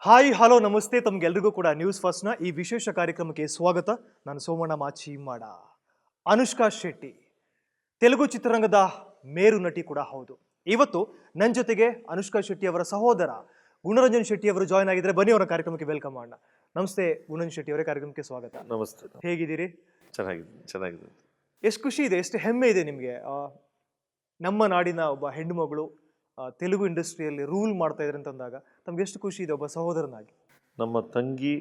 Hi hello ನಮಸ್ತೆ ತಮಗೆಲ್ರಿಗೂ ಕೂಡ news ಫಸ್ಟ್ನ ಈ ವಿಶೇಷ ಕಾರ್ಯಕ್ರಮಕ್ಕೆ ಸ್ವಾಗತ. ನಾನು ಸೋಮಣ್ಣ ಮಾಚಿಮಾಡ. ಅನುಷ್ಕಾ ಶೆಟ್ಟಿ ತೆಲುಗು ಚಿತ್ರರಂಗದ ಮೇರು ನಟಿ ಕೂಡ ಹೌದು. ಇವತ್ತು ನನ್ನ ಜೊತೆಗೆ ಅನುಷ್ಕಾ ಶೆಟ್ಟಿ ಅವರ ಸಹೋದರ ಗುಣರಂಜನ್ ಶೆಟ್ಟಿ ಅವರು ಜಾಯ್ನ್ ಆಗಿದ್ದಾರೆ. ಬನ್ನಿ ಅವರ ಕಾರ್ಯಕ್ರಮಕ್ಕೆ ವೆಲ್ಕಮ್ ಮಾಡೋಣ. ನಮಸ್ತೆ ಗುಣರಂಜನ್ ಶೆಟ್ಟಿ ಅವರೇ, ಕಾರ್ಯಕ್ರಮಕ್ಕೆ ಸ್ವಾಗತ. ನಮಸ್ತೆ. ಹೇಗಿದ್ದೀರಿ? ಚೆನ್ನಾಗಿದೆ. ಎಷ್ಟು ಖುಷಿ ಇದೆ, ಎಷ್ಟು ಹೆಮ್ಮೆ ಇದೆ ನಿಮಗೆ, ನಮ್ಮ ನಾಡಿನ ಒಬ್ಬ ಹೆಣ್ಣು ಮಗಳು ತೆಲುಗು ಇಂಡಸ್ಟ್ರಿಯಲ್ಲಿ ರೂಲ್ ಮಾಡ್ತಾ ಇದ್ದಾರೆ ಅಂತಂದಾಗ ತಮ್ಗೆ ಎಷ್ಟು ಖುಷಿ ಇದೆ ಒಬ್ಬ ಸಹೋದರನಾಗಿ? ನಮ್ಮ ತಂಗಿ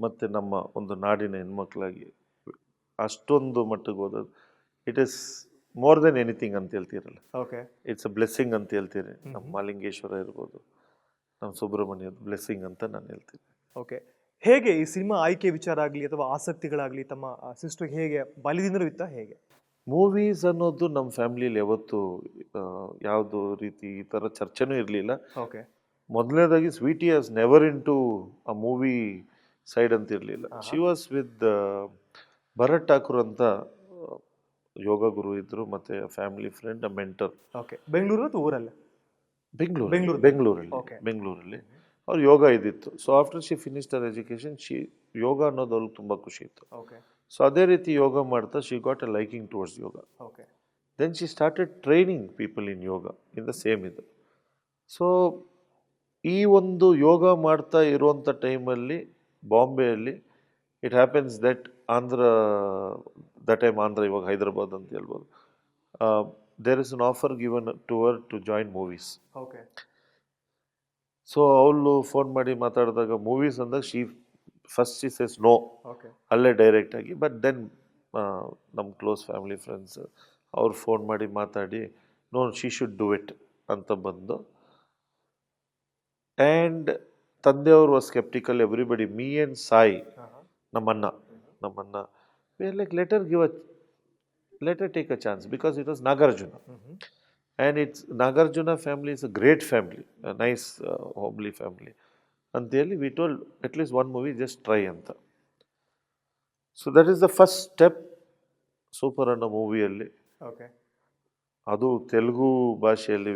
ಮತ್ತು ನಮ್ಮ ಒಂದು ನಾಡಿನ ಹೆಣ್ಮಕ್ಳಾಗಿ ಅಷ್ಟೊಂದು ಮಟ್ಟಿಗೆ ಹೋದದ್ದು it is more than anything ಅಂತ ಹೇಳ್ತೀರಲ್ಲ. ಓಕೆ, ಇಟ್ಸ್ ಅ ಬ್ಲೆಸ್ಸಿಂಗ್ ಅಂತ ಹೇಳ್ತೀರಿ. ನಮ್ಮ ಮಾಲಿಂಗೇಶ್ವರ ಇರ್ಬೋದು, ನಮ್ಮ ಸುಬ್ರಹ್ಮಣ್ಯದ ಬ್ಲೆಸ್ಸಿಂಗ್ ಅಂತ ನಾನು ಹೇಳ್ತೀನಿ. ಓಕೆ. ಹೇಗೆ ಈ ಸಿನಿಮಾ ಆಯ್ಕೆ ವಿಚಾರ ಆಗಲಿ ಅಥವಾ ಆಸಕ್ತಿಗಳಾಗಲಿ ತಮ್ಮ ಸಿಸ್ಟರ್ಗೆ ಹೇಗೆ ಬಾಲ್ಯದಿಂದಲೂ ಇತ್ತಾ ಹೇಗೆ? ಮೂವೀಸ್ ಅನ್ನೋದು ನಮ್ಮ ಫ್ಯಾಮಿಲಿಯಲ್ಲಿ ಯಾವತ್ತು ಯಾವುದು ರೀತಿ ಈ ಥರ ಚರ್ಚೆನೂ ಇರಲಿಲ್ಲ. ಓಕೆ. ಮೊದಲನೇದಾಗಿ Sweety has never in to a movie side ಅಂತ ಇರಲಿಲ್ಲ. She was with Bharat Thakur ಅಂತ ಯೋಗ ಗುರು ಇದ್ರು, ಮತ್ತೆ family friend, a mentor. Okay. Bengaluru ಅಥವಾ ಊರಲ್ಲ? ಬೆಂಗಳೂರಲ್ಲಿ Okay. ಬೆಂಗಳೂರಲ್ಲಿ ಅವ್ರು ಯೋಗ ಇದ್ದಿತ್ತು. So after she finished her education, ಯೋಗ ಅನ್ನೋದು ಅವ್ರಿಗೆ ತುಂಬ ಖುಷಿ ಇತ್ತು. ಓಕೆ. ಸೊ ಅದೇ ರೀತಿ ಯೋಗ ಮಾಡ್ತಾ she got a liking towards yoga. Okay. Then she started training people in yoga in the same ಇದು. ಸೊ ಈ ಒಂದು ಯೋಗ ಮಾಡ್ತಾ ಇರುವಂಥ ಟೈಮಲ್ಲಿ ಬಾಂಬೆಯಲ್ಲಿ it happens that time Andhra, ಇವಾಗ ಹೈದರಾಬಾದ್ ಅಂತ ಹೇಳ್ಬೋದು, there is an offer given to join movies. Okay. So ಅವಳು ಫೋನ್ ಮಾಡಿ ಮಾತಾಡಿದಾಗ ಮೂವೀಸ್ ಅಂದಾಗ ಶಿ ಸೇಸ್ ನೋ, ಓಕೆ. ಅಲ್ಲೇ ಡೈರೆಕ್ಟಾಗಿ. ಬಟ್ ದೆನ್ ನಮ್ಮ ಕ್ಲೋಸ್ ಫ್ಯಾಮಿಲಿ ಫ್ರೆಂಡ್ಸ್ ಅವ್ರು ಫೋನ್ ಮಾಡಿ ಮಾತಾಡಿ no, she should do it ಅಂತ ಬಂದು. ಆ್ಯಂಡ್ ತಂದೆಯವರು was sceptical, everybody, me and Sai, ನಮ್ಮನ್ನ we are like let her take a chance because it was Nagarjuna. And Nagarjuna family is a great family, nice homely family ಅಂತೇಳಿ we told at least one movie just try ಅಂತ. So that is the first step super ಅನ್ನೋ ಮೂವಿಯಲ್ಲಿ. Okay. ಅದು ತೆಲುಗು ಭಾಷೆಯಲ್ಲಿ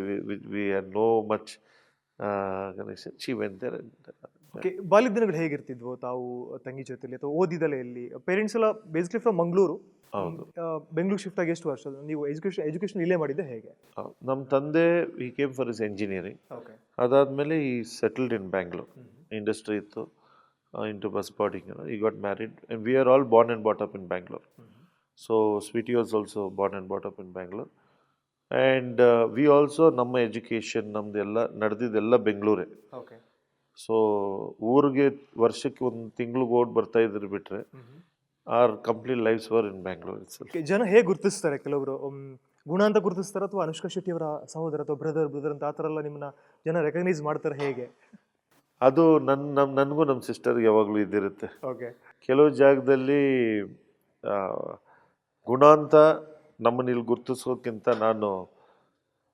we are no much connection. She went there. Okay. ಬಾಲ್ಯದ ದಿನಗಳು ಹೇಗಿರ್ತಿದ್ವು ತಾವು ತಂಗಿ ಜೊತೆಲಿ ಅಥವಾ ಓದಿದಲೆ ಎಲ್ಲಿ? ಪೇರೆಂಟ್ಸ್ ಎಲ್ಲ ಬೇಸಿಕಲಿ ಫ್ರಮ್ ಮಂಗಳೂರು, ಹೌದು. ಬೆಂಗಳೂರು ಶಿಫ್ಟ್ ಆಗಿ ಎಷ್ಟು ವರ್ಷ ನೀವು ಎಜುಕೇಶನ್ ಇಲ್ಲೇ ಮಾಡಿದ್ದೆ ಹೇಗೆ? ನಮ್ಮ ತಂದೆ he came for his engineering. Okay. ಅದಾದಮೇಲೆ he settled in Bangalore. Industry ಇತ್ತು, into bus bodying. He got married and we are all born and brought up in Bangalore. So Sweety was also born and brought up in Bangalore. And we also ನಮ್ಮ education ನಮ್ಮದೆಲ್ಲ ನಡೆದಿದ್ದೆಲ್ಲ ಬೆಂಗಳೂರೇ. Okay. So ಊರಿಗೆ ವರ್ಷಕ್ಕೆ ಒಂದು ತಿಂಗ್ಳಿಗೆ ಓಡ್ ಬರ್ತಾ ಇದ್ರು ಬಿಟ್ರೆ our complete lives were in Bangalore itself. ಜನ ಹೇಗೆ ಗುರುತಿಸ್ತಾರೆ? ಕೆಲವರು ಗುಣ ಅಂತ ಗುರುತಿಸ್ತಾರೆ ಅಥವಾ ಅನುಷ್ಕಾ ಶೆಟ್ಟಿ ಅವರ ಸಹೋದರ ಅಥವಾ ಬ್ರದರ್ ಅಂತ ಆ ಥರ ಎಲ್ಲ ನಿಮ್ಮನ್ನ ಜನ ರೆಕಗ್ನೈಸ್ ಮಾಡ್ತಾರೆ ಹೇಗೆ? ಅದು ನನಗೂ ನಮ್ಮ ಸಿಸ್ಟರ್ಗೆ ಯಾವಾಗಲೂ ಇದ್ದಿರುತ್ತೆ. ಓಕೆ. ಕೆಲವು ಜಾಗದಲ್ಲಿ ಗುಣ ಅಂತ ನಮ್ಮನ್ನ ಇಲ್ಲಿ ಗುರುತಿಸೋಕ್ಕಿಂತ ನಾನು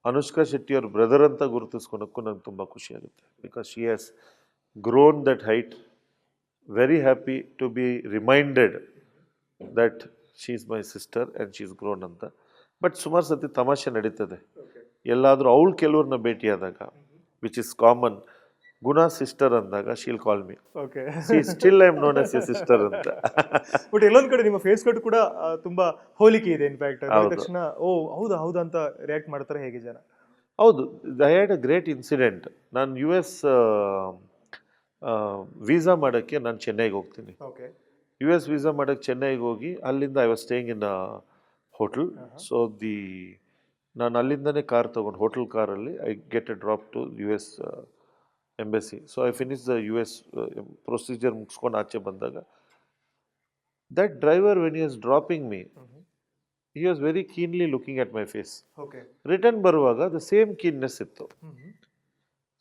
ಅನುಷ್ಕಾ ಶೆಟ್ಟಿಯವ್ರ ಬ್ರದರ್ ಅಂತ ಗುರುತಿಸ್ಕೊಳಕ್ಕೂ ನಂಗೆ ತುಂಬ ಖುಷಿ ಆಗುತ್ತೆ. Because she has grown that height. Very happy to be reminded that she is my sister and she is grown ಅಂತ. ಬಟ್ ಸುಮಾರು ಸತಿ ತಮಾಷೆ ನಡೀತದೆ. ಎಲ್ಲಾದರೂ ಅವಳು ಕೆಲವ್ರನ್ನ ಭೇಟಿಯಾದಾಗ, which is common, Guna sister ಅಂದಾಗ she'll call me. Okay. Still I am known as a sister ಅಂತ. ಬಟ್ ಎಲ್ಲೊಂದ್ ಕಡೆ ನಿಮ್ಮ ಫೇಸ್ ಕಟ್ ಕೂಡ ತುಂಬಾ ಹೋಲಿಕೆ ಇದೆ. ಇನ್ಫ್ಯಾಕ್ಟ್ ಹೌದು. ತಕ್ಷಣ ಓ ಹೌದಾ ಅಂತ ರಿಯಾಕ್ಟ್ ಮಾಡ್ತಾರೆ ಹೇಗೆ ಜನ? ಹೌದು, I had a great incident. ನಾನು US ವೀಸಾ ಮಾಡೋಕ್ಕೆ ನಾನು ಚೆನ್ನೈಗೆ ಹೋಗ್ತೀನಿ. ಓಕೆ. US ವೀಸಾ ಮಾಡೋಕ್ಕೆ ಚೆನ್ನೈಗೆ ಹೋಗಿ ಅಲ್ಲಿಂದ I was staying in hotel. So ನಾನು ಅಲ್ಲಿಂದನೇ ಕಾರ್ ತೊಗೊಂಡು ಹೋಟೆಲ್ ಕಾರಲ್ಲಿ I get a drop to US embassy. So I finish the US procedure ಮುಗಿಸ್ಕೊಂಡು ಆಚೆ ಬಂದಾಗ that driver when he was dropping me, he was very keenly looking at my face. Okay. Return ಬರುವಾಗ the same keenness ಇತ್ತು.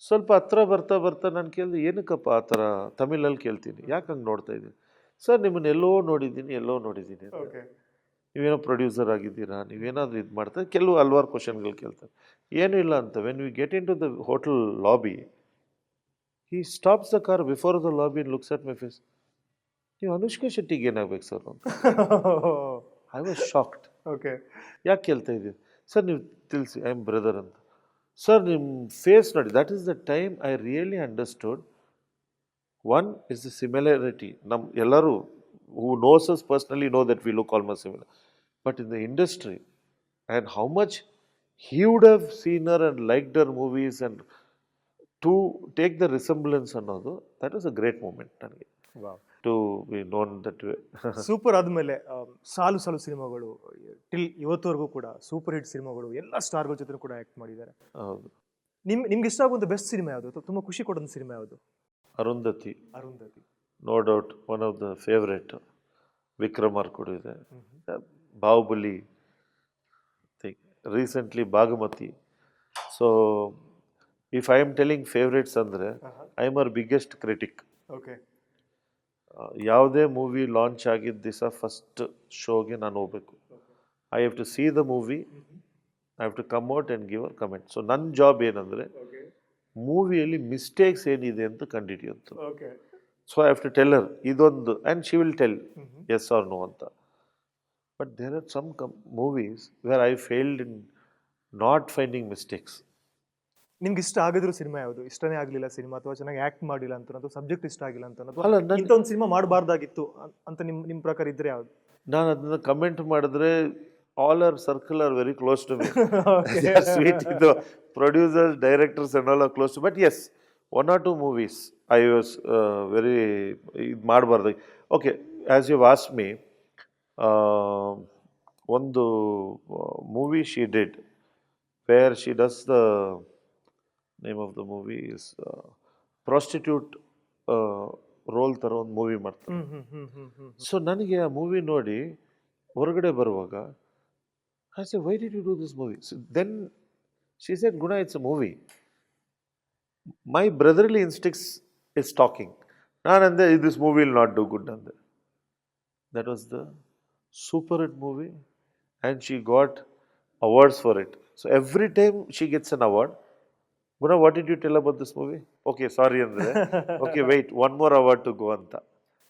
ಸ್ವಲ್ಪ ಹತ್ರ ಬರ್ತಾ ನಾನು ಕೇಳಿದೆ, ಏನಕ್ಕಪ್ಪ ಆ ಥರ? ತಮಿಳಲ್ಲಿ ಕೇಳ್ತೀನಿ, ಯಾಕೆ ಹಂಗೆ ನೋಡ್ತಾ ಇದ್ದೀನಿ? ಸರ್ ನಿಮ್ಮನ್ನ ಎಲ್ಲೋ ನೋಡಿದ್ದೀನಿ ಅಂತ. ಓಕೆ. ನೀವೇನೋ ಪ್ರೊಡ್ಯೂಸರ್ ಆಗಿದ್ದೀರಾ, ನೀವೇನಾದರೂ ಇದು ಮಾಡ್ತಾರೆ, ಹಲವಾರು ಕ್ವಶನ್ಗಳು ಕೇಳ್ತಾರೆ. ಏನೂ ಇಲ್ಲ ಅಂತ. When we get into the hotel lobby, he stops the car before the lobby and looks at my face. ನೀವು ಅನುಷ್ಕಾ ಶೆಟ್ಟಿಗೆ ಏನಾಗಬೇಕು ಸರ್ ಅಂತ. I was shocked. ಓಕೆ. ಯಾಕೆ ಕೇಳ್ತಾ ಇದ್ದೀವಿ? ಸರ್ ನೀವು ತಿಳಿಸಿ, ಐ ಆಮ್ ಬ್ರದರ್ ಅಂತ. ಸರ್ ನಿಮ್ಮ ಫೇಸ್ ನೋಡಿ, that is the time I really understood one is the similarity. ನಮ್ಮ ಎಲ್ಲರೂ who knows us personally know that we look almost similar, but in the industry and how much he would have seen her and liked her movies, and to take the resemblance ಅನ್ನೋದು, that was a great moment ನನಗೆ to be known that way. Super ಆದಮೇಲೆ ಸಾಲು ಸಾಲು ಸಿನಿಮಾಗಳು till ಇವತ್ತವರೆಗೂ ಕೂಡ super hit ಸಿನಿಮಾಗಳು, ಎಲ್ಲ ಸ್ಟಾರ್ಗಳ ಜೊತೆ ಕೂಡ ಆ್ಯಕ್ಟ್ ಮಾಡಿದ್ದಾರೆ. ಹೌದು. ನಿಮ್ಗೆ ಇಷ್ಟ ಆಗುವಂಥ ಬೆಸ್ಟ್ ಸಿನಿಮಾ ಯಾವುದು, ತುಂಬ ಖುಷಿ ಕೊಡೋಂಥ ಸಿನಿಮಾ ಯಾವುದು? Arundhati, Arundhati, no doubt one of the favourite. Vikramarkudu ಕೂಡ ಇದೆ. Baahubali, recently Bhaagamathie. So if I am telling favourites ಅಂದರೆ I am our biggest critic. Okay. ಯಾವುದೇ ಮೂವಿ ಲಾಂಚ್ ಆಗಿದ್ದ ದಿವಸ ಫಸ್ಟ್ ಶೋಗೆ ನಾನು ಹೋಗ್ಬೇಕು. I have to see the movie, I have to come out and give our comment. So ನನ್ನ job ಏನಂದರೆ ಮೂವಿಯಲ್ಲಿ ಮಿಸ್ಟೇಕ್ಸ್ ಏನಿದೆ ಅಂತ ಕಂಡುಹಿಡಿಯೋದು. So I have to tell ಹರ್ ಇದೊಂದು, and she will tell yes or no ಅಂತ. But there are some movies where I failed in not finding mistakes. ನಿಮ್ಗೆ ಇಷ್ಟ ಆಗಿದ್ರು ಸಿನಿಮಾ ಯಾವುದು? ಇಷ್ಟನೇ ಆಗಲಿಲ್ಲ ಸಿನಿಮಾ, ಅಥವಾ ಚೆನ್ನಾಗಿ ಆ್ಯಕ್ಟ್ ಮಾಡಿಲ್ಲ ಅಂತ, ಅಥವಾ ಸಬ್ಜೆಕ್ಟ್ ಇಷ್ಟ ಆಗಿಲ್ಲ ಅಂತ, ಅಲ್ಲ, ಇಂಥ ಒಂದು ಸಿನಿಮಾ ಮಾಡಬಾರ್ದಾಗಿತ್ತು ಅಂತ ನಿಮ್ಮ ಪ್ರಕಾರ ಇದ್ರೆ ಯಾವುದು? ನಾನು ಅದನ್ನ ಕಮೆಂಟ್ ಮಾಡಿದ್ರೆ all our circle are very close to me. Sweet ಇದು producers, directors and all are close to. But yes, one or two movies I was very ಇದು ಮಾಡಬಾರ್ದು. Okay, as you was me, ಒಂದು movie she did where she does the name of the movie is prostitute role ಥರ ಒಂದು movie ಮಾಡ್ತಾರೆ. So ನನಗೆ ಆ movie ನೋಡಿ ಹೊರಗಡೆ ಬರುವಾಗ I say, why did you do this movie? Then she said, Guna, it's a movie. My brotherly instincts is talking. ನಾನಂದೆ, this movie will not do good ಅಂದೆ. That was the super hit movie, and she got awards for it. So every time she gets an award, Guna, what did you tell about this movie? Okay, sorry andre. Okay, wait, one more award to go anta.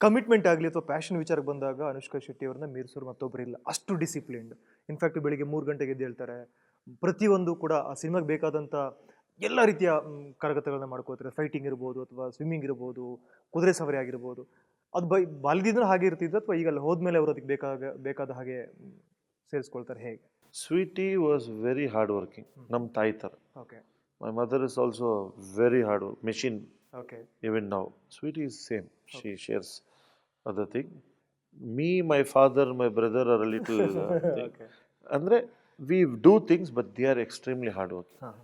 Commitment ಆಗಲಿ ಅಥವಾ passion ವಿಚಾರಕ್ಕೆ ಬಂದಾಗ ಅನುಷ್ಕಾ ಶೆಟ್ಟಿ ಅವ್ರನ್ನ ಮೀರಿಸೋರು ಮತ್ತೊಬ್ಬರಿಲ್ಲ. ಅಷ್ಟು disciplined. In fact ಬೆಳಿಗ್ಗೆ 3 ಗಂಟೆಗೆ ಎದ್ದು ಹೇಳ್ತಾರೆ. ಪ್ರತಿಯೊಂದು ಕೂಡ ಆ ಸಿನಿಮಾಗೆ ಬೇಕಾದಂಥ ಎಲ್ಲ ರೀತಿಯ ಕರಗತಗಳನ್ನ ಮಾಡ್ಕೋತಾರೆ. ಫೈಟಿಂಗ್ ಇರ್ಬೋದು, ಅಥವಾ ಸ್ವಿಮ್ಮಿಂಗ್ ಇರ್ಬೋದು, ಕುದುರೆ ಸವಾರಿ ಆಗಿರ್ಬೋದು. ಅದು ಬಾಲ್ಯದಿಂದ ಹಾಗೆ ಇರ್ತಿದ್ದು, ಅಥವಾ ಈಗ ಅಲ್ಲಿ ಹೋದ್ಮೇಲೆ ಅವರು ಅದಕ್ಕೆ ಬೇಕಾದ ಹಾಗೆ ಸೇರಿಸ್ಕೊಳ್ತಾರೆ, ಹೇಗೆ? Sweetie was very hard working. Nam ತಾಯಿ ಥರ. Okay. My mother is also very hard work, machine. Okay. Even now, Sweetie is same. She shares other thing. Me, my father, my brother are a little thing. Okay. Andre, we do things, but they are extremely hard working.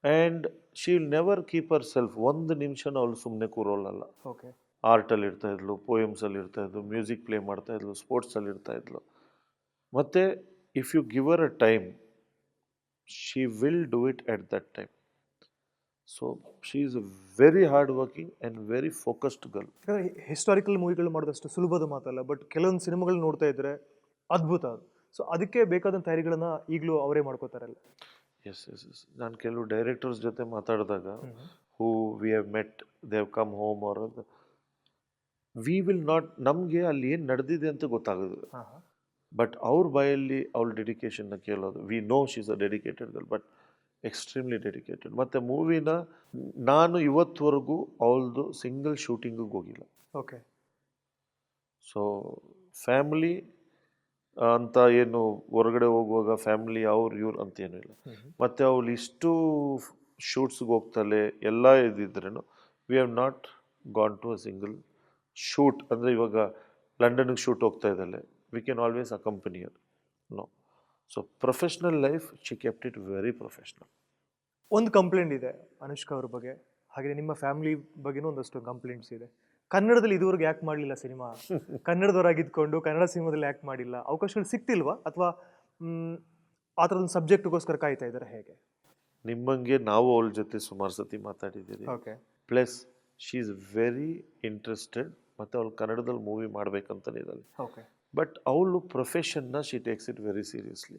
And she will never keep herself ಒಂದು ನಿಮಿಷನೂ ಅವಳು ಸುಮ್ಮನೆ ಕೂರೋಲ್ಲ. Okay. ಆರ್ಟಲ್ಲಿ ಇರ್ತಾ ಇದ್ಲು, ಪೋಯಮ್ಸಲ್ಲಿ ಇರ್ತಾ ಇದ್ಲು, music play ಮಾಡ್ತಾ ಇದ್ಲು, ಸ್ಪೋರ್ಟ್ಸಲ್ಲಿ ಇರ್ತಾ ಇದ್ಲು. ಮತ್ತು if you give her a time, she will do it at that time. So she is a very hard working and very focused girl. Historical ಮೂವಿಗಳು ಮಾಡೋದಷ್ಟು ಸುಲಭದ ಮಾತಲ್ಲ, ಬಟ್ ಕೆಲವೊಂದು ಸಿನಿಮಾಗಳು ನೋಡ್ತಾ ಇದ್ರೆ ಅದ್ಭುತ. ಸೊ ಅದಕ್ಕೆ ಬೇಕಾದ ತಯಾರಿಗಳನ್ನ ಈಗಲೂ ಅವರೇ ಮಾಡ್ಕೋತಾರಲ್ಲ. S S S. ನಾನು ಕೆಲವು ಡೈರೆಕ್ಟರ್ಸ್ ಜೊತೆ ಮಾತಾಡಿದಾಗ, who we have met, they have come home or, we will not, ನಮಗೆ ಅಲ್ಲಿ ಏನು ನಡೆದಿದೆ ಅಂತ ಗೊತ್ತಾಗೋದು, ಬಟ್ ಅವ್ರ ಬಾಯಲ್ಲಿ ಅವಳ ಡೆಡಿಕೇಶನ್ನ ಕೇಳೋದು. We know she is a dedicated girl, but extremely dedicated. ಮತ್ತು ಮೂವಿನ ನಾನು ಇವತ್ತುವರೆಗೂ ಅವಳದು ಸಿಂಗಲ್ ಶೂಟಿಂಗಿಗೆ ಹೋಗಿಲ್ಲ. ಓಕೆ. ಸೊ ಫ್ಯಾಮಿಲಿ ಅಂತ ಏನು ಹೊರಗಡೆ ಹೋಗುವಾಗ ಫ್ಯಾಮಿಲಿ ಇವ್ರು ಅಂತ ಏನೂ ಇಲ್ಲ. ಮತ್ತು ಅವಳು ಇಷ್ಟು ಶೂಟ್ಸ್ಗೆ ಹೋಗ್ತಲೇ ಎಲ್ಲ ಇದ್ದಿದ್ರೇನು, we have not gone to a single shoot. ಅಂದರೆ ಇವಾಗ ಲಂಡನ್ಗೆ ಶೂಟ್ ಹೋಗ್ತಾ ಇದ್ದಾಳೆ, we can always accompany her. No. So professional life, she kept it very professional. ಒಂದು ಕಂಪ್ಲೇಂಟ್ ಇದೆ ಅನುಷ್ಕಾ ಅವ್ರ ಬಗ್ಗೆ, ಹಾಗೆ ನಿಮ್ಮ ಫ್ಯಾಮಿಲಿ ಬಗ್ಗೆನೂ ಒಂದಷ್ಟು ಕಂಪ್ಲೇಂಟ್ಸ್ ಇದೆ. ಕನ್ನಡದಲ್ಲಿ ಇದುವರೆಗೆ ಯಾಕೆ ಮಾಡಲಿಲ್ಲ ಸಿನಿಮಾ? ಕನ್ನಡದವರಾಗಿದ್ಕೊಂಡು ಕನ್ನಡ ಸಿನಿಮಾದಲ್ಲಿ ಯಾಕೆ ಮಾಡಿಲ್ಲ? ಅವಕಾಶಗಳು ಸಿಗ್ತಿಲ್ವಾ, ಅಥವಾ ಆ ಥರದೊಂದು ಸಬ್ಜೆಕ್ಟ್ಗೋಸ್ಕರ ಕಾಯ್ತಾ ಇದ್ದಾರೆ, ಹೇಗೆ? ನಿಮ್ಮಂಗೆ ನಾವು ಅವಳ ಜೊತೆ ಸುಮಾರು ಸತಿ ಮಾತಾಡಿದ್ದೀರಿ. Okay. Plus she is very interested, ಮತ್ತು ಅವಳು ಕನ್ನಡದಲ್ಲಿ ಮೂವಿ ಮಾಡಬೇಕಂತಲೇ ಇದ್ದಾಳೆ. ಓಕೆ. ಬಟ್ ಅವಳು ಪ್ರೊಫೆಷನ್ನ she takes it very seriously.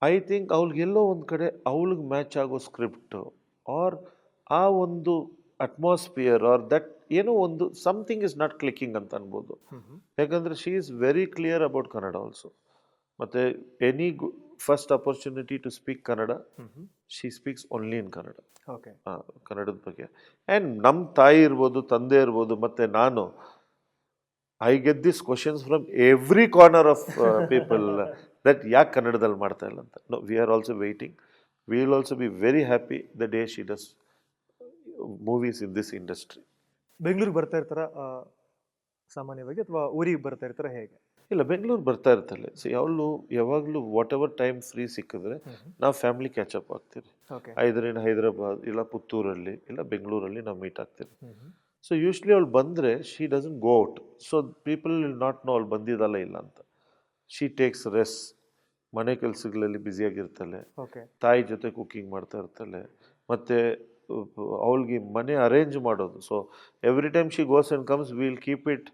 I think ಅವ್ಳಿಗೆಲ್ಲೋ ಒಂದು ಕಡೆ ಅವಳಿಗೆ ಮ್ಯಾಚ್ ಆಗೋ ಸ್ಕ್ರಿಪ್ಟು ಆರ್ ಆ ಒಂದು ಅಟ್ಮಾಸ್ಫಿಯರ್ ಆರ್ ದಟ್ ಏನೋ ಒಂದು ಸಮಥಿಂಗ್ ಇಸ್ ನಾಟ್ ಕ್ಲಿಕ್ಕಿಂಗ್ ಅಂತ ಅನ್ಬೋದು. ಯಾಕಂದರೆ she is very clear about Kannada also. ಮತ್ತು any first opportunity to speak Kannada, she speaks only in Kannada. Okay. ಕನ್ನಡದ ಬಗ್ಗೆ. ಆ್ಯಂಡ್ ನಮ್ಮ ತಾಯಿ ಇರ್ಬೋದು, ತಂದೆ ಇರ್ಬೋದು, ಮತ್ತು ನಾನು I get this questions from every corner of people that ಯಾಕೆ ಕನ್ನಡದಲ್ಲಿ ಮಾಡ್ತಾ ಇಲ್ಲ ಅಂತ. No, we are also waiting. We will also be very happy the day she does movies in this industry. ಬೆಂಗಳೂರಿಗೆ ಬರ್ತಾ ಇರ್ತಾರ ಸಾಮಾನ್ಯವಾಗಿ, ಅಥವಾ ಊರಿಗೆ ಬರ್ತಾ ಇರ್ತಾರ, ಹೇಗೆ? ಇಲ್ಲ, ಬೆಂಗಳೂರು ಬರ್ತಾ ಇರ್ತಾಳೆ. ಸೊ ಯಾವಾಗಲೂ ವಾಟ್ ಎವರ್ ಟೈಮ್ ಫ್ರೀ ಸಿಕ್ಕಿದ್ರೆ ನಾವು ಫ್ಯಾಮಿಲಿ ಕ್ಯಾಚಪ್ ಆಗ್ತೀವಿ. ಓಕೆ. ಐದರ್ ಇನ್ ಹೈದರಾಬಾದ್, ಇಲ್ಲ ಪುತ್ತೂರಲ್ಲಿ, ಇಲ್ಲ ಬೆಂಗಳೂರಲ್ಲಿ ನಾವು ಮೀಟ್ ಆಗ್ತೀವಿ. ಸೊ ಯೂಶ್ವಲಿ ಅವಳು ಬಂದರೆ she doesn't go out. So people will not know ಅವಳು ಬಂದಿದ್ದಲ್ಲ ಇಲ್ಲ ಅಂತ. ಶಿ ಟೇಕ್ಸ್ ರೆಸ್ಟ್, ಮನೆ ಕೆಲಸಗಳಲ್ಲಿ ಬ್ಯುಸಿಯಾಗಿರ್ತಾಳೆ, ಓಕೆ. ತಾಯಿ ಜೊತೆ ಕುಕ್ಕಿಂಗ್ ಮಾಡ್ತಾ ಇರ್ತಾಳೆ, ಮತ್ತು ಅವಳಿಗೆ ಮನೆ ಅರೇಂಜ್ ಮಾಡೋದು. So every time she goes and comes, will keep it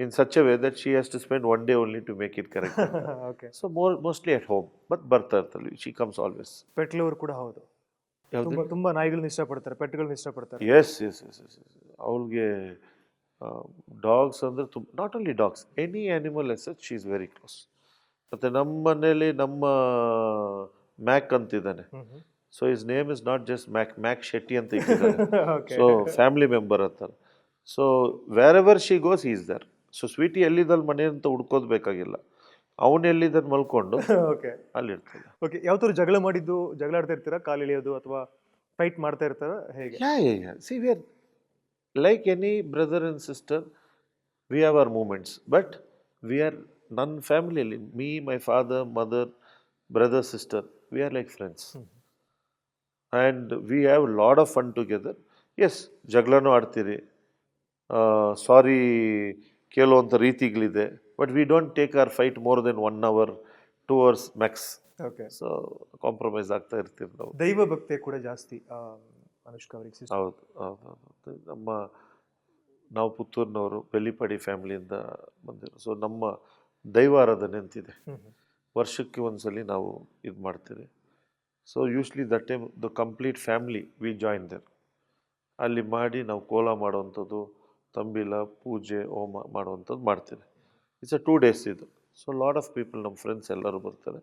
in such a way that she has to spend one day only to make it correct. Okay. So mostly at home, but ಬರ್ತಾ ಇರ್ತಾಳೆ. She comes always. ಪೆಟ್ಲೂರು ಕೂಡ ಹೌದು. ತುಂಬಾ ತುಂಬಾ ನಾಯಿಗಳನ್ನ ಇಷ್ಟಪಡ್ತಾರೆ, ಪೆಟ್ಗಳನ್ನ ಇಷ್ಟಪಡ್ತಾರೆ. Yes. ಅವಳಿಗೆ dogs ಅಂದರೆ not only dogs, any animal as such she is very close. ಮತ್ತು ನಮ್ಮ ಮನೇಲಿ ನಮ್ಮ ಮ್ಯಾಕ್ ಅಂತಿದ್ದಾನೆ. So his name is not just Mac Shetty ಅಂತ ಇಟ್ಟಿದ್ದಾನೆ. ಸೊ ಫ್ಯಾಮಿಲಿ ಮೆಂಬರ್ ಅಂತಾರೆ. So wherever she goes is there. So Sweety ಎಲ್ಲಿದ್ದಲ್ಲಿ ಮನೆ ಅಂತ ಹುಡ್ಕೋದು ಬೇಕಾಗಿಲ್ಲ, ಅವನು ಎಲ್ಲಿದ್ದಲ್ಲಿ ಮಲ್ಕೊಂಡು ಓಕೆ. ಅಲ್ಲಿರ್ತಾನೆ. ಓಕೆ. ಯಾವ ಥರ ಜಗಳ ಆಡ್ತಾ ಇರ್ತೀರಾ? ಕಾಲು ಎಳೆಯೋದು ಅಥವಾ ಫೈಟ್ ಮಾಡ್ತಾ ಇರ್ತಾರ, ಹೇಗೆ? Yeah. See, we are like any brother and sister, we have our moments, but we are ನನ್ನ ಫ್ಯಾಮಿಲಿಯಲ್ಲಿ me, my father, mother, brother, sister, we are like friends. And we have a lot of fun together. Yes, ಜಗಳನೂ ಆಡ್ತೀರಿ, sorry ಕೇಳುವಂಥ ರೀತಿಗಳಿದೆ, but we don't take our fight more than 1 hour 2 hours max. Okay. So compromise ಆಗ್ತಾ ಇರ್ತೀವಿ ನಾವು. ದೈವ ಭಕ್ತಿ ಕೂಡ ಜಾಸ್ತಿ ಅನುಷ್ಕಾ ಅವರಿಗೆ. ಹೌದು. ನಾವು ಪುತ್ತೂರಿನವರು, ಬೆಳ್ಳಿಪಡಿ ಫ್ಯಾಮಿಲಿಯಿಂದ ಬಂದಿರೋ. ಸೊ ನಮ್ಮ ದೈವಾರಾಧನೆ ಅಂತಿದೆ, ವರ್ಷಕ್ಕೆ ಒಂದ್ಸಲಿ ನಾವು ಇದು ಮಾಡ್ತೀವಿ. So usually that time the complete family we join there. ಅಲ್ಲಿ ಮಾಡಿ ನಾವು ಕೋಲ ಮಾಡುವಂಥದ್ದು, ತಂಬಿಲ, ಪೂಜೆ, ಹೋಮ ಮಾಡುವಂಥದ್ದು ಮಾಡ್ತೀವಿ. ಇಟ್ಸ್ 2 days ಇದು. ಸೊ ಲಾಟ್ ಆಫ್ ಪೀಪಲ್, ನಮ್ಮ ಫ್ರೆಂಡ್ಸ್ ಎಲ್ಲರೂ ಬರ್ತಾರೆ,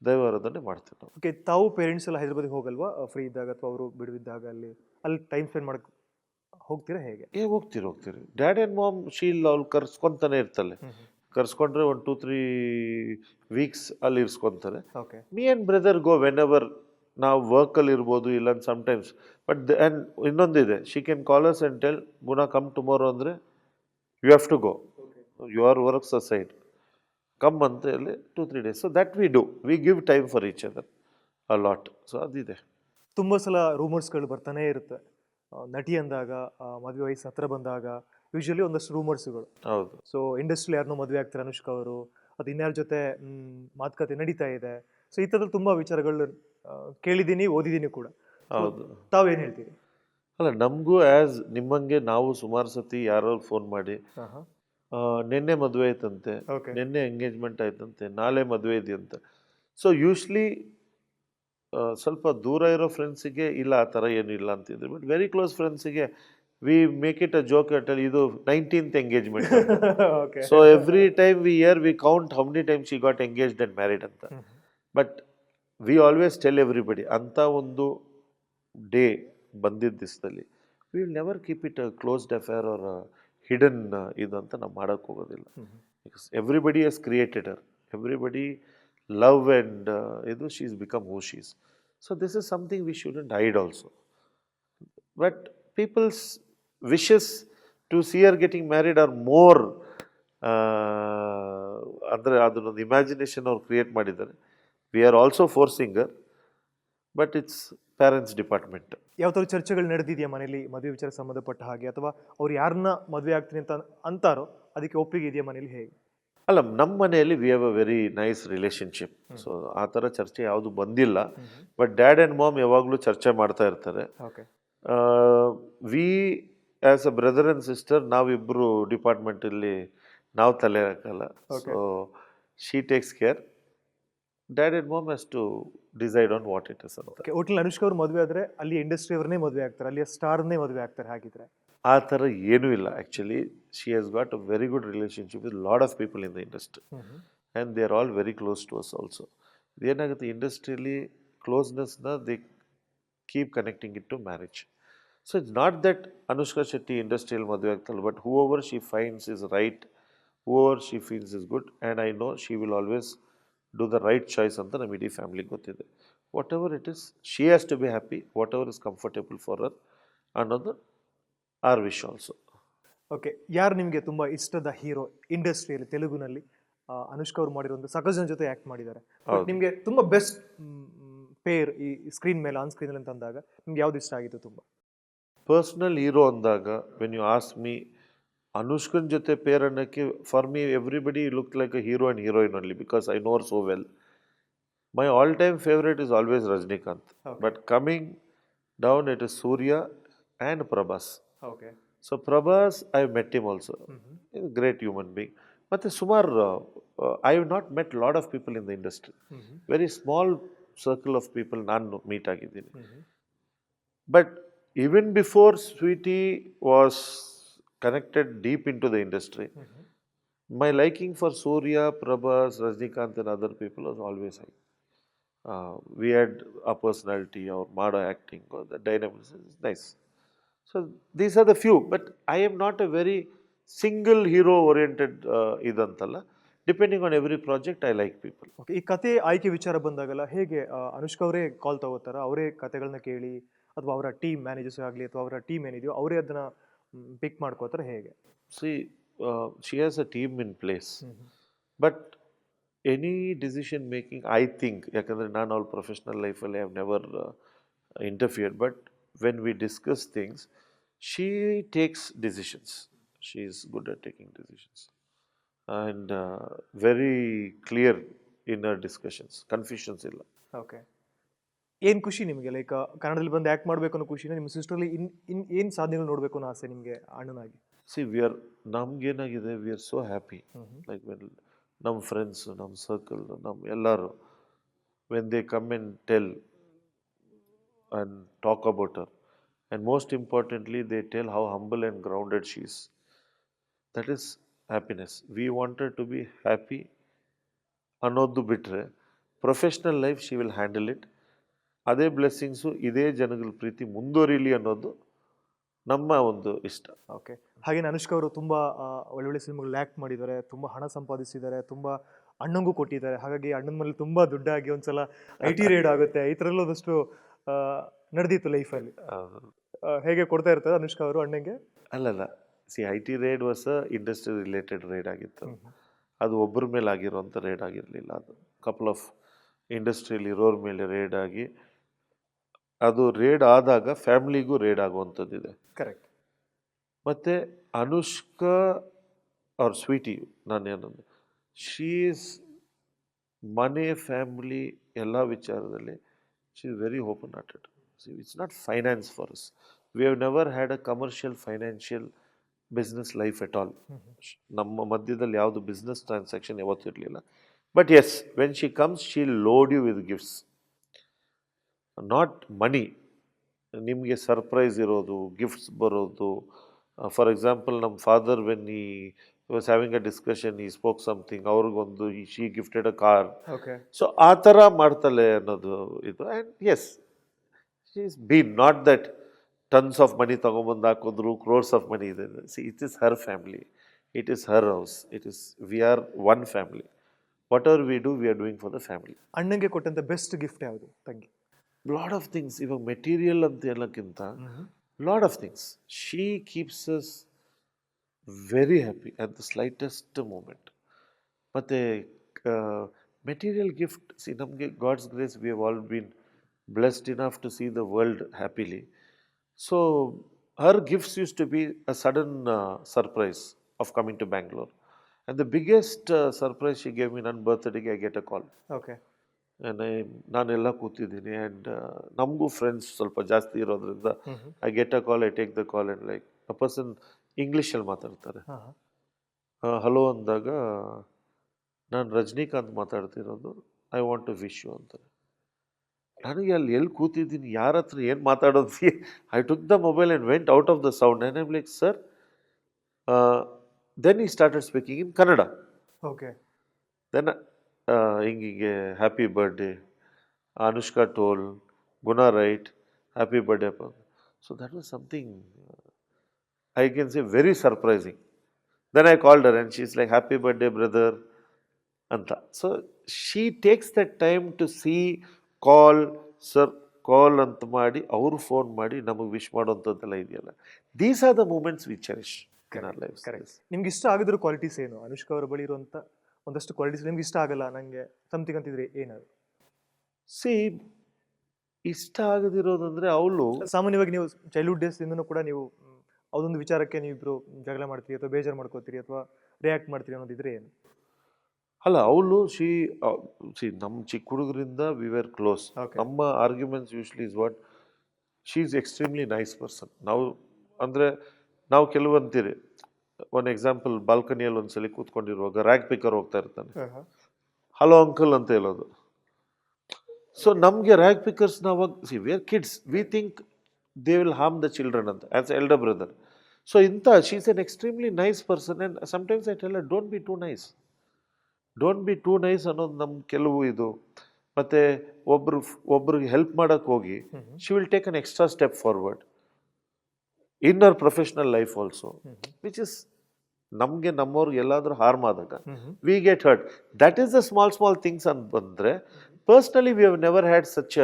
ದೈವಾರಾಧನೆ ಮಾಡ್ತೀವಿ ನಾವು. ಓಕೆ. ತಾವು ಪೇರೆಂಟ್ಸ್ ಎಲ್ಲ ಹೈದರಾಬಾದಿಗೆ ಹೋಗಲ್ವಾ ಫ್ರೀ ಇದ್ದಾಗ, ಅಥವಾ ಅವರು ಬಿಡುವಿದ್ದಾಗ ಅಲ್ಲಿ ಟೈಮ್ ಸ್ಪೆಂಡ್ ಮಾಡಕ್ಕೆ ಹೋಗ್ತೀರಾ, ಹೇಗೆ? ಹೋಗ್ತೀರಿ. ಡ್ಯಾಡ್ ಆ್ಯಂಡ್ ಮಾಮ್ ಶೀಲ್ ಅವ್ಳು ಕರ್ಸ್ಕೊತಾನೆ ಇರ್ತಾಳೆ. ಕರ್ಸ್ಕೊಂಡ್ರೆ 1-2-3 weeks ಅಲ್ಲಿ ಇರ್ಸ್ಕೊತಾರೆ. Okay. Me and brother go whenever ನಾವು ವರ್ಕಲ್ಲಿ ಇರ್ಬೋದು, ಇಲ್ಲ ಸಮ್ಟೈಮ್ಸ್. ಬಟ್ ಆ್ಯಂಡ್ ಇನ್ನೊಂದಿದೆ, she can call us and tell Guna come tomorrow ಅಂದರೆ you have to go, your works aside, come ಅಂತ ಹೇಳಿ 2-3 days. So that we do, we give time for each other a lot. So ಅದಿದೆ. ತುಂಬ ಸಲ ರೂಮರ್ಸ್ಗಳು ಬರ್ತಾನೆ ಇರುತ್ತೆ. ನಟಿ ಅಂದಾಗ, ಮದುವೆ ವಯಸ್ಸು ಹತ್ರ ಬಂದಾಗ ಯೂಶಲಿ ಒಂದಷ್ಟು ರೂಮರ್ಸ್ಗಳು. ಹೌದು. ಸೊ ಇಂಡಸ್ಟ್ರಿಯಲ್ಲಿ ಯಾರನ್ನೋ ಮದುವೆ ಆಗ್ತಾರೆ ಅನುಷ್ಕಾ ಅವರು, ಅದು ಇನ್ಯಾರ ಜೊತೆ ಮಾತುಕತೆ ನಡೀತಾ ಇದೆ. ಸೊ ಈ ಥರದಲ್ಲಿ ತುಂಬ ವಿಚಾರಗಳು ಕೇಳಿದ್ದೀನಿ, ಓದಿದ್ದೀನಿ ಕೂಡ. ಹೌದು. ತಾವೇನು ಹೇಳ್ತೀರಿ? ಅಲ್ಲ, ನಮಗೂ ಆ್ಯಸ್ ನಿಮ್ಮಂಗೆ ನಾವು ಸುಮಾರು ಸತಿ ಯಾರೋ ಫೋನ್ ಮಾಡಿ, ನಿನ್ನೆ ಮದುವೆ ಆಯ್ತಂತೆ, ನಿನ್ನೆ ಎಂಗೇಜ್ಮೆಂಟ್ ಆಯ್ತಂತೆ, ನಾಳೆ ಮದುವೆ ಇದೆಯಂತ. ಸೊ ಯೂಶ್ವಲಿ ಸ್ವಲ್ಪ ದೂರ ಇರೋ ಫ್ರೆಂಡ್ಸಿಗೆ ಇಲ್ಲ, ಆ ಥರ ಏನೂ ಇಲ್ಲ ಅಂತಿದ್ರು. ಬಟ್ ವೆರಿ ಕ್ಲೋಸ್ ಫ್ರೆಂಡ್ಸಿಗೆ we make it a joke at ಇದು 19th engagement. So every time we count how many times she got engaged and married ಅಂತ. But we always tell everybody, ಅಂಥ ಒಂದು ಡೇ ಬಂದಿದ್ದ ದಿವಸದಲ್ಲಿ we will never keep it a closed affair or hidden ಇದು ಅಂತ ನಾವು ಮಾಡೋಕ್ಕೆ ಹೋಗೋದಿಲ್ಲ. Because everybody has created her, everybody love and ಇದು she is become who she is. So this is something we shouldn't hide also. But peoples wishes to see her getting married are more ಅಂದರೆ ಅದನ್ನೊಂದು imagination ಅವ್ರು create ಮಾಡಿದ್ದಾರೆ. V are also forcing Har, but it's parents department. ಯಾವ ಥರ ಚರ್ಚೆಗಳು ನಡೆದಿದೆಯಾ ಮನೇಲಿ ಮದುವೆ ವಿಚಾರಕ್ಕೆ ಸಂಬಂಧಪಟ್ಟ ಹಾಗೆ, ಅಥವಾ ಅವ್ರು ಯಾರನ್ನ ಮದುವೆ ಆಗ್ತೀನಿ ಅಂತ ಅಂತಾರೋ ಅದಕ್ಕೆ ಒಪ್ಪಿಗೆ ಇದೆಯಾ ಮನೇಲಿ, ಹೇಗೆ? ಅಲ್ಲ, ನಮ್ಮ ಮನೆಯಲ್ಲಿ we have a very nice relationship. So ಆ ಥರ ಚರ್ಚೆ ಯಾವುದು ಬಂದಿಲ್ಲ. ಬಟ್ ಡ್ಯಾಡ್ ಆ್ಯಂಡ್ ಮಾಮ್ ಯಾವಾಗಲೂ ಚರ್ಚೆ ಮಾಡ್ತಾ ಇರ್ತಾರೆ. Okay. We as a brother and sister ನಾವಿಬ್ಬರು ಡಿಪಾರ್ಟ್ಮೆಂಟಲ್ಲಿ ನಾವು ತಲೆ ಹಾಕಲ್ಲ. So she takes care, dad and mom has to decide on what it is ಅಂತ. ಒಟ್ಟಿನಲ್ಲಿ ಅನುಷ್ಕಾ ಅವ್ರು ಮದುವೆ ಆದರೆ ಅಲ್ಲಿ ಇಂಡಸ್ಟ್ರಿ ಅವ್ರನ್ನೇ ಮದುವೆ ಆಗ್ತಾರೆ, ಅಲ್ಲಿಯ ಸ್ಟಾರ್ನೇ ಮದುವೆ ಆಗ್ತಾರೆ ಹಾಗಿದ್ರೆ? ಆ ಥರ ಏನೂ ಇಲ್ಲ. Actually she has got a very good relationship with lot of people in the industry, and they are all very close to us also. ಏನಾಗುತ್ತೆ ಇಂಡಸ್ಟ್ರಿಯಲ್ಲಿ ಕ್ಲೋಸ್ನೆಸ್ನ they keep connecting it to marriage. So it's not that Anushka Shetty ಇಂಡಸ್ಟ್ರಿಯಲ್ಲಿ ಮದುವೆ ಆಗ್ತಲ್ಲ, but whoever she finds is right, whoever she feels is good, and I know she will always do the right choice ಅಂತ ನಮ್ಮ ಇಡೀ ಫ್ಯಾಮಿಲಿಗೆ ಗೊತ್ತಿದೆ. Whatever it is, she has to be happy, whatever is comfortable for her ಅನ್ನೋದು our wish also. Okay, ಯಾರು ನಿಮಗೆ ತುಂಬ ಇಷ್ಟದ ಹೀರೋ ಇಂಡಸ್ಟ್ರಿಯಲ್ಲಿ ತೆಲುಗುನಲ್ಲಿ? ಅನುಷ್ಕಾ ಅವ್ರು ಮಾಡಿರೋ ಒಂದು ಸಾಕಷ್ಟು ಜನ ಜೊತೆ ಆ್ಯಕ್ಟ್ ಮಾಡಿದ್ದಾರೆ. ಹೌದು. ನಿಮಗೆ ತುಂಬ ಬೆಸ್ಟ್ ಪೇರ್ ಈ ಸ್ಕ್ರೀನ್ ಮೇಲೆ ಆನ್ ಸ್ಕ್ರೀನಲ್ಲಿ ಅಂತ ಅಂದಾಗ ನಿಮ್ಗೆ ಯಾವ್ದು ಇಷ್ಟ ಆಗಿತ್ತು ತುಂಬ? ಪರ್ಸ್ನಲ್ ಹೀರೋ ಅಂದಾಗ ವೆನ್ ಯು ಆಸ್ಕ್ ಮೀ ಅನುಷ್ಕನ್ ಜೊತೆ ಪೇರ್ ಅನ್ನೋಕ್ಕೆ, for me everybody look like a hero and heroine only because I know her so well. My all time favourite is always Rajinikanth, Okay. But coming down it is Suriya and Prabhas. Okay. So Prabhas I met him also, great human being. ಮತ್ತು ಸುಮಾರು I have not met lot of people in the industry, very small circle of people ನಾನು meet ಆಗಿದ್ದೀನಿ. But even before Sweetie was connected deep into the industry, my liking for Surya, Prabhas, Rajnikant and other people was always high. We had a personality, our Mada acting, or the dynamics is nice. So these are the few, but I am not a very single hero oriented idantalla. Depending on every project, I like people. Okay, ಈ ಕತೆ ಆಯ್ಕೆ ವಿಚಾರ ಬಂದಾಗಲ್ಲ ಹೇಗೆ ಅನುಷ್ಕಾ ಅವರೇ ಕಾಲ್ ತಗೋತಾರ, ಅವರೇ ಕತೆಗಳನ್ನ ಕೇಳಿ, ಅಥವಾ ಅವರ ಟೀಮ್ ಮ್ಯಾನೇಜರ್ಸ್ ಆಗಲಿ ಅಥವಾ ಅವರ ಟೀಮ್ ಏನಿದೆಯೋ ಅವರೇ ಅದನ್ನ ಪಿಕ್ ಮಾಡ್ಕೋತಾರೆ ಹೇಗೆ? See, she has a team in place. But any decision making, I think, ಯಾಕಂದರೆ ನಾನು ಅವ್ರ ಪ್ರೊಫೆಷ್ನಲ್ ಲೈಫಲ್ಲಿ I have never interfered, but when we discuss things she takes decisions. She is good at taking decisions and very clear in our discussions, confusions ಇಲ್ಲ. Okay, ಏನು ಖುಷಿ ನಿಮಗೆ? Like ಕನ್ನಡದಲ್ಲಿ ಬಂದು ಆ್ಯಕ್ಟ್ ಮಾಡಬೇಕು ಅನ್ನೋ ಖುಷಿನ, ನಿಮ್ಮ ಸಿಸ್ಟ್ರಲ್ಲಿ ಏನು ಸಾಧನೆಗಳು ನೋಡಬೇಕು ಅನ್ನೋ ಆಸೆ ನಿಮಗೆ ಅಣ್ಣನಾಗಿ? ಸಿ ನಮ್ಗೇನಾಗಿದೆ, we are so happy. Like when ನಮ್ಮ ಫ್ರೆಂಡ್ಸು, ನಮ್ಮ ಸರ್ಕಲ್, ನಮ್ಮ ಎಲ್ಲರೂ when they come and tell and talk about her, and most importantly they tell how humble and grounded she is, that is happiness. We wanted to be happy ಅನ್ನೋದು ಬಿಟ್ಟರೆ professional life she will handle it. ಅದೇ blessings, ಇದೇ ಜನಗಳ ಪ್ರೀತಿ ಮುಂದುವರಿಲಿ ಅನ್ನೋದು ನಮ್ಮ ಒಂದು ಇಷ್ಟ. Okay, ಹಾಗೇನೆ ಅನುಷ್ಕಾ ಅವರು ತುಂಬ ಒಳ್ಳೊಳ್ಳೆ ಸಿನಿಮಾಗಳು ಆ್ಯಕ್ಟ್ ಮಾಡಿದ್ದಾರೆ, ತುಂಬ ಹಣ ಸಂಪಾದಿಸಿದ್ದಾರೆ, ತುಂಬ ಅಣ್ಣಂಗೂ ಕೊಟ್ಟಿದ್ದಾರೆ. ಹಾಗಾಗಿ ಅಣ್ಣನ ಮೇಲೆ ತುಂಬ ದುಡ್ಡಾಗಿ ಒಂದ್ಸಲ IT ರೇಡ್ ಆಗುತ್ತೆ, ಈ ಥರ ಎಲ್ಲ ಒಂದಷ್ಟು ನಡೆದಿತ್ತು ಲೈಫಲ್ಲಿ. ಹೇಗೆ ಕೊಡ್ತಾ ಇರ್ತಾರೆ ಅನುಷ್ಕಾ ಅವರು ಅಣ್ಣಂಗೆ? ಅಲ್ಲಲ್ಲ, see IT raid was a industry related raid ಆಗಿತ್ತು. ಅದು ಒಬ್ಬರ ಮೇಲೆ ಆಗಿರೋಂಥ ರೇಡ್ ಆಗಿರಲಿಲ್ಲ. ಅದು ಕಪಲ್ ಆಫ್ ಇಂಡಸ್ಟ್ರಿಯಲ್ಲಿ ಇರೋರ ಮೇಲೆ ರೇಡ್ ಆಗಿ, ಅದು ರೇಡ್ ಆದಾಗ ಫ್ಯಾಮ್ಲಿಗೂ ರೇಡ್ ಆಗುವಂಥದ್ದಿದೆ. ಕರೆಕ್ಟ್. ಮತ್ತು ಅನುಷ್ಕಾ ಅವ್ರ ಸ್ವೀಟಿ, ನಾನೇನಂದ್ರೆ ಶೀ ಈಸ್ ಮನೆ, ಫ್ಯಾಮ್ಲಿ ಎಲ್ಲ ವಿಚಾರದಲ್ಲಿ she is very open hearted. See it's not finance for us. We have never had a commercial financial business life at all. ನಮ್ಮ ಮಧ್ಯದಲ್ಲಿ ಯಾವುದು ಬಿಸ್ನೆಸ್ ಟ್ರಾನ್ಸಾಕ್ಷನ್ ಯಾವತ್ತೂ ಇರಲಿಲ್ಲ. But yes, when she comes she loads you with gifts, not money. ನಿಮಗೆ surprise ಇರೋದು, gifts ಬರೋದು. For example, ನಮ್ಮ father when he was having a discussion, he spoke something, ಅವ್ರಿಗೊಂದು she gifted a car. Okay. So ಆ ಥರ ಮಾಡ್ತಾಳೆ ಅನ್ನೋದು ಇದು. And yes, she is been not that tons of money ತೊಗೊಂಬಂದು ಹಾಕಿದ್ರು, ಕ್ರೋರ್ಸ್ ಆಫ್ ಮನಿ ಇದೆ. See it is her family, it is her house, it is we are one family. Whatever we do, we are doing for the family. ಅಣ್ಣಂಗೆ ಕೊಟ್ಟಂತ best gift ಯಾವುದು ತಂಗಿ? Lot of things. ಇವಾಗ material ಅಂತ ಹೇಳೋಕ್ಕಿಂತ lot of things. She keeps us very happy at the slightest moment. ಮತ್ತು material gift, see ನಮಗೆ God's grace we have all been blessed enough to see the world happily. So her gifts use to be a sudden surprise of coming to Bangalore. And the biggest surprise she gave me, ನನ್ನ ಬರ್ತ್ಡೇಗೆ I get a call. Okay. ನಾನೆಲ್ಲ ಕೂತಿದ್ದೀನಿ, and ನಮಗೂ friends ಸ್ವಲ್ಪ ಜಾಸ್ತಿ ಇರೋದ್ರಿಂದ I get a call, I take the call, and like a person ಇಂಗ್ಲೀಷಲ್ಲಿ ಮಾತಾಡ್ತಾರೆ. ಹಲೋ ಅಂದಾಗ ನಾನು ರಜನಿಕಾಂತ್ ಮಾತಾಡ್ತಿರೋದು, I want to wish you ಅಂತಾರೆ. ನನಗೆ ಅಲ್ಲಿ ಎಲ್ಲಿ ಕೂತಿದ್ದೀನಿ, ಯಾರ ಹತ್ರ ಏನು ಮಾತಾಡೋದು? I took the mobile and went out of the sound and I'm like, sir. Then he started speaking in Kannada. Okay. Then ಹಿಂಗಿಗೆ ಹ್ಯಾಪಿ ಬರ್ಡೇ, ಅನುಷ್ಕಾ ಟೋಲ್, ಗುಣ ರೈಟ್, ಹ್ಯಾಪಿ ಬರ್ಡೇ ಅಪ್ಪ. So that was something I can say very surprising. Then I called her and she's like, happy birthday, brother. Anta. So she takes that time to see, call, sir, call ಅಂತ ಮಾಡಿ ಅವರು phone ಮಾಡಿ ನಮಗೆ wish ಮಾಡೋಂಥದ್ದೆಲ್ಲ ಇದೆಯಲ್ಲ. These are the moments we cherish in our life. Correct. ನಿಮ್ಗೆ ಇಷ್ಟ ಆಗಿರೋ ಕ್ವಾಲಿಟೀಸ್ ಏನು? ಅನುಷ್ಕಾ ಅವರ ಬಳಿ ಇರುವಂಥ ಒಂದಷ್ಟು ಕ್ವಾಲಿಟೀಸ್ ನಿಮ್ಗೆ ಇಷ್ಟ ಆಗಲ್ಲ ನನಗೆ ಸಮಥಿಂಗ್ ಅಂತಿದ್ರೆ ಏನದು? ಸಿ ಇಷ್ಟ ಆಗದಿರೋದಂದ್ರೆ ಅವಳು ಸಾಮಾನ್ಯವಾಗಿ ನೀವು ಚೈಲ್ಡ್ಹುಡ್ ಡೇಸ್ದಿಂದನೂ ಕೂಡ ನೀವು ಅದೊಂದು ವಿಚಾರಕ್ಕೆ ನೀವಿಬ್ರು ಜಗಳ ಮಾಡ್ತೀರಿ ಅಥವಾ ಬೇಜಾರು ಮಾಡ್ಕೋತೀರಿ ಅಥವಾ ರಿಯಾಕ್ಟ್ ಮಾಡ್ತೀರಿ ಅನ್ನೋದಿದ್ರೆ ಏನು? ಅಲ್ಲ ಅವಳು ನಮ್ಮ ಚಿಕ್ಕ ಹುಡುಗರಿಂದ ವಿ ವೇರ್ ಕ್ಲೋಸ್. Okay. ನಮ್ಮ arguments usually is what she is extremely nice person. ಅಂದರೆ ನಾವು ಕೆಲವು ಅಂತೀರಿ. ಒನ್ ಎಕ್ಸಾಂಪಲ್, ಬಾಲ್ಕನಿಯಲ್ಲಿ ಒಂದ್ಸಲಿ ಕೂತ್ಕೊಂಡಿರುವಾಗ ರ್ಯಾಗ್ ಪಿಕರ್ ಹೋಗ್ತಾ ಇರ್ತಾನೆ, ಹಲೋ ಅಂಕಲ್ ಅಂತ ಹೇಳೋದು. ಸೊ ನಮಗೆ ರ್ಯಾಗ್ ಪಿಕರ್ಸ್ ನಾವಾಗ we are kids, we think they will harm the children ಅಂತ as elder brother. So she is an extremely nice person and sometimes I tell her don't be too nice, don't be too nice ಅನ್ನೋದು ನಮ್ಮ ಕೆಲವು ಇದು. ಮತ್ತು ಒಬ್ರಿಗೆ help ಮಾಡೋಕ್ಕೆ ಹೋಗಿ she will take an extra step forward in our professional life also, which is ನಮಗೆ ನಮ್ಮವ್ರಿಗೆ ಎಲ್ಲಾದರೂ ಹಾರ್ಮ್ ಆದಾಗ V get hurt. That is the small things ಅಂತ ಬಂದರೆ personally we have never had such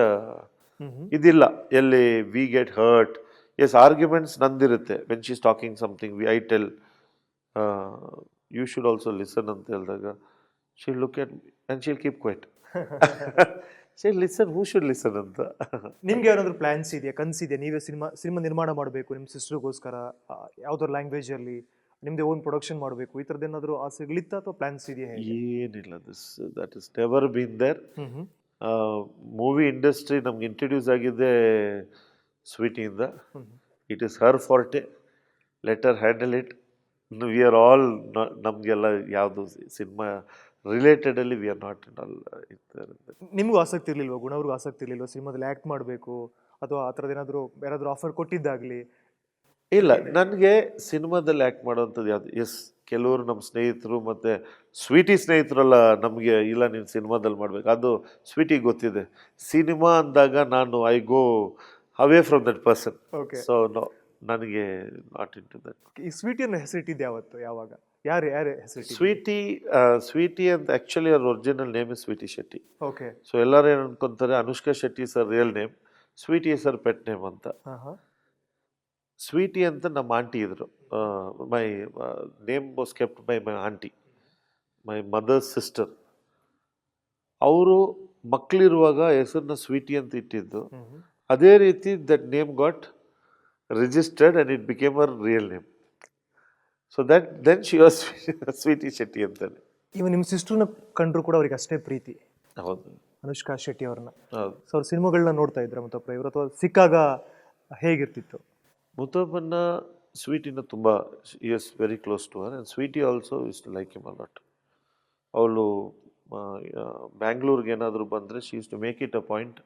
ಇದಿಲ್ಲ ಎಲ್ಲಿ we get hurt. Yes, arguments ನಂದಿರುತ್ತೆ. When she is talking something I tell you should also listen ಅಂತ ಹೇಳಿದಾಗ she'll look at me and she'll keep quiet. She'll listen, who should listen ಅಂತ. ನಿಮ್ಗೆ ಏನಾದರೂ plants ಇದೆಯಾ, ಕನಸಿದೆಯಾ? ನೀವೇ ಸಿನಿಮಾ ನಿರ್ಮಾಣ ಮಾಡಬೇಕು ನಿಮ್ಮ ಸಿಸ್ಟರ್ಗೋಸ್ಕರ, ಯಾವ್ದಾದ್ರು ಲ್ಯಾಂಗ್ವೇಜಲ್ಲಿ ನಿಮ್ಮದೇ ಓನ್ ಪ್ರೊಡಕ್ಷನ್ ಮಾಡಬೇಕು, ಈ ಥರದ್ದು ಏನಾದರೂ ಆಸೆಗಳಿತ್ತ ಅಥವಾ ಪ್ಲಾನ್ಸ್ ಇದೆಯಾ? ಏನಿಲ್ಲ, that is never been there. Movie industry ನಮ್ಗೆ ಇಂಟ್ರಡ್ಯೂಸ್ ಆಗಿದೆ ಸ್ವೀಟಿಯಿಂದ. It is her forte, let her handle it. We are all ನಮಗೆಲ್ಲ ಯಾವುದು ಸಿನಿಮಾ ರಿಲೇಟೆಡಲ್ಲಿ we are not in all. ನಿಮಗೂ ಆಸಕ್ತಿ ಇರಲಿಲ್ವಾ, ಗುಣವ್ರಿಗೂ ಆಸಕ್ತಿ ಇರಲಿಲ್ವಾ ಸಿನಿಮಾದಲ್ಲಿ ಆ್ಯಕ್ಟ್ ಮಾಡಬೇಕು ಅಥವಾ ಆ ಥರದ್ದು ಯಾರಾದರೂ ಆಫರ್ ಕೊಟ್ಟಿದ್ದಾಗಲಿ? ಇಲ್ಲ, ನನಗೆ ಸಿನಿಮಾದಲ್ಲಿ ಆ್ಯಕ್ಟ್ ಮಾಡೋವಂಥದ್ದು ಯಾವುದು, ಎಸ್ ಕೆಲವರು ನಮ್ಮ ಸ್ನೇಹಿತರು ಮತ್ತು ಸ್ವೀಟಿ ಸ್ನೇಹಿತರೆಲ್ಲ ನಮಗೆ ಇಲ್ಲ ನೀನು ಸಿನಿಮಾದಲ್ಲಿ ಮಾಡಬೇಕು, ಅದು ಸ್ವೀಟಿಗೆ ಗೊತ್ತಿದೆ. ಸಿನಿಮಾ ಅಂದಾಗ ನಾನು I go away from that person. Okay. So no, ನನಗೆ ನಾಟ್ ಇನ್ ಟು ದಟ್. ಈ ಸ್ವೀಟಿಯನ್ನು ಹೆಸರಿಟ್ಟಿದ್ದು ಯಾವತ್ತು, ಯಾವಾಗ, ಯಾರು ಹೆಸರಿಟ್ಟಿದ್ದು? ಸ್ವೀಟಿ ಅಂತ ಆ್ಯಕ್ಚುಲಿ ಅವ್ರ original name is Sweety Shetty. Okay. So ಎಲ್ಲರೂ ಏನು ಅನ್ಕೊಂತಾರೆ, Anushka Shetty sir real name, Sweety sir pet name ಅಂತ. ಸ್ವೀಟಿ ಅಂತ ನಮ್ಮ ಆಂಟಿ ಇದ್ರು. My name was kept by my aunty, my mother's sister. ಅವರು ಮಕ್ಕಳಿರುವಾಗ ಹೆಸರನ್ನ ಸ್ವೀಟಿ ಅಂತ ಇಟ್ಟಿದ್ದು. ಅದೇ ರೀತಿ that name got registered and it became her real name. So then she was Sweety Shetty ಅಂತಾನೆ. ಇವ ನಿಮ್ಮ ಸಿಸ್ಟರ್ನ ಕಂಡ್ರು ಕೂಡ ಅವ್ರಿಗೆ ಅಷ್ಟೇ ಪ್ರೀತಿ, ಹೌದು, ಅನುಷ್ಕಾ ಶೆಟ್ಟಿ ಅವ್ರನ್ನ. ಹೌದು. ಸೊ ಅವ್ರ ಸಿನಿಮಾಗಳನ್ನ ನೋಡ್ತಾ ಇದ್ರ ಮುತ್ತಪ್ಪ ಇವರು, ಅಥವಾ ಸಿಕ್ಕಾಗ ಹೇಗಿರ್ತಿತ್ತು? ಮುತ್ತಪ್ಪನ ಸ್ವೀಟಿನ ತುಂಬ is very close to her, and Sweety also is to like him a lot. ಅವಳು ಬ್ಯಾಂಗ್ಳೂರ್ಗೆ ಏನಾದರೂ ಬಂದರೆ she is to make it a point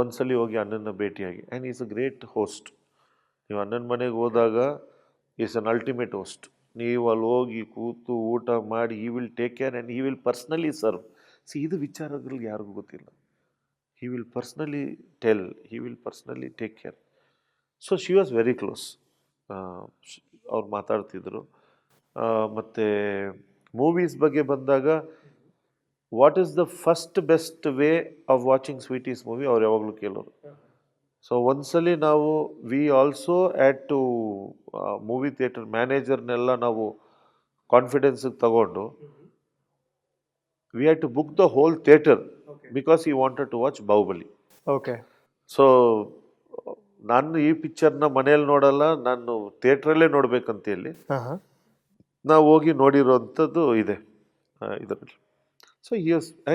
ಒಂದ್ಸಲಿ ಹೋಗಿ ಅಣ್ಣನ ಭೇಟಿಯಾಗಿ. And is a great host. ನೀವು ಅಣ್ಣನ ಮನೆಗೆ ಹೋದಾಗ ಈಸ್ ಅನ್ ಅಲ್ಟಿಮೇಟ್ ಹೋಸ್ಟ್. ನೀವು ಅಲ್ಲಿ ಹೋಗಿ ಕೂತು ಊಟ ಮಾಡಿ he will take care and he will personally serve. ಇದು ವಿಚಾರಗಳಿಗೆ ಯಾರಿಗೂ ಗೊತ್ತಿಲ್ಲ. He will personally tell, he will personally take care. So she was very close. ಅವ್ರು ಮಾತಾಡ್ತಿದ್ರು. ಮತ್ತು ಮೂವೀಸ್ ಬಗ್ಗೆ ಬಂದಾಗ what is the first best way of watching Sweety's movie ಅವ್ರು ಯಾವಾಗಲೂ ಕೇಳೋರು. ಸೊ ಒಂದ್ಸಲಿ ನಾವು we also had to movie theatre ಮ್ಯಾನೇಜರ್ನೆಲ್ಲ ನಾವು ಕಾನ್ಫಿಡೆನ್ಸಿಗೆ ತಗೊಂಡು we had to book the whole theatre because he wanted to watch Baahubali. Okay. So ನಾನು ಈ ಪಿಕ್ಚರ್ನ ಮನೇಲಿ ನೋಡಲ್ಲ, ನಾನು ಥಿಯೇಟ್ರಲ್ಲೇ ನೋಡ್ಬೇಕಂತ ಹೇಳಿ ನಾವು ಹೋಗಿ ನೋಡಿರೋವಂಥದ್ದು ಇದೆ ಇದರಲ್ಲಿ. So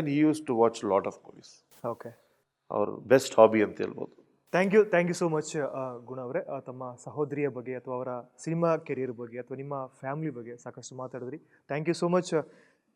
he used to watch lot of movies. Okay. ಅವ್ರ ಬೆಸ್ಟ್ ಹಾಬಿ ಅಂತ ಹೇಳ್ಬೋದು. ಥ್ಯಾಂಕ್ ಯು ಸೋ ಮಚ್ ಗುಣ ಅವರೇ. ತಮ್ಮ ಸಹೋದರಿಯ ಬಗ್ಗೆ ಅಥವಾ ಅವರ ಸಿನಿಮಾ ಕೆರಿಯರ್ ಬಗ್ಗೆ ಅಥವಾ ನಿಮ್ಮ ಫ್ಯಾಮಿಲಿ ಬಗ್ಗೆ ಸಾಕಷ್ಟು ಮಾತಾಡಿದ್ರಿ. Thank you so much.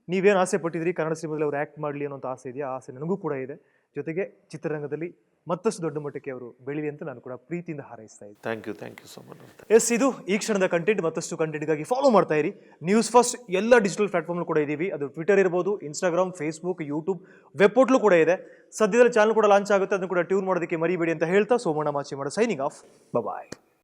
ನೀವೇನು ಆಸೆ ಪಟ್ಟಿದ್ರಿ ಕನ್ನಡ ಸಿನಿಮಾದಲ್ಲಿ ಅವ್ರು ಆ್ಯಕ್ಟ್ ಮಾಡಲಿ ಅನ್ನೋಂಥ ಆಸೆ ಇದೆಯಾ? ಆಸೆ ನನಗೂ ಕೂಡ ಇದೆ. ಜೊತೆಗೆ ಚಿತ್ರರಂಗದಲ್ಲಿ ಮತ್ತಷ್ಟು ದೊಡ್ಡ ಮಟ್ಟಕ್ಕೆ ಅವರು ಬೆಳೀಲಿ ಅಂತ ನಾನು ಕೂಡ ಪ್ರೀತಿಯಿಂದ ಹಾರೈಸ್ತಾ ಇದ್ದೀನಿ. Thank you Somanna. ಎಸ್, ಇದು ಈ ಕ್ಷಣದ ಕಂಟೆಂಟ್. ಮತ್ತಷ್ಟು ಕಂಟೆಂಟ್ಗಾಗಿ ಫಾಲೋ ಮಾಡ್ತಾ ಇರಿ ನ್ಯೂಸ್ ಫಸ್ಟ್. ಎಲ್ಲ ಡಿಜಿಟಲ್ ಪ್ಲಾಟ್ಫಾರ್ಮ್ ಕೂಡ ಇದ್ದೀವಿ. ಅದು ಟ್ವಿಟರ್ ಇರ್ಬೋದು, ಇನ್ಸ್ಟಾಗ್ರಾಮ್, ಫೇಸ್ಬುಕ್, ಯೂಟ್ಯೂಬ್, ವೆಬ್ ಪೋರ್ಟ್ಲು ಕೂಡ ಇದೆ. ಸದ್ಯದಲ್ಲಿ ಚಾನಲ್ ಕೂಡ ಲಾಂಚ್ ಆಗುತ್ತೆ, ಅದನ್ನು ಕೂಡ ಟ್ಯೂನ್ ಮಾಡೋದಕ್ಕೆ ಮರಿಬೇಡಿ ಅಂತ ಹೇಳ್ತಾ ಸೋಮಣ್ಣ ಮಾಚಿಮಾಡ ಸೈನಿಂಗ್ ಆಫ್. ಬಾಯ್.